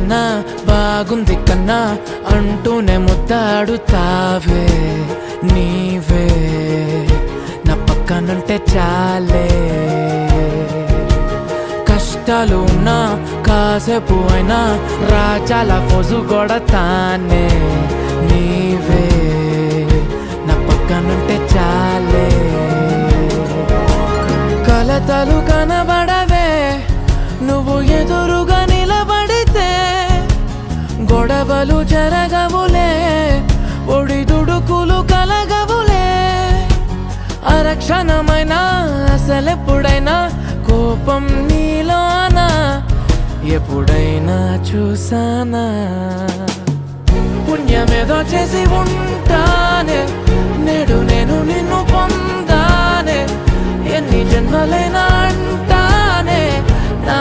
కన్నా బాగుంది కన్నా అంటూనే ముద్దాడుతావే నీవే నా పక్కనుంటే చాలే. కష్టాలు ఉన్నా కాసేపు అయినా రాజాల ఫోజు కొడతానే నీవే నా పక్కనుంటే చాలే. కలతలు కనబడవే నువ్వు ఎదురుగా నిలబడితే, గొడవలు జరగవులే ఒడిదుడుకులు కలగవులే. అరక్షణమైనా అసలెప్పుడైనా కోపం నీలోనా ఎప్పుడైనా చూసానా? పుణ్యమేదో చేసి ఉంటానే నేడు నేను నిన్ను పొందానే. ఎన్ని జన్మలైనా అంటానే నా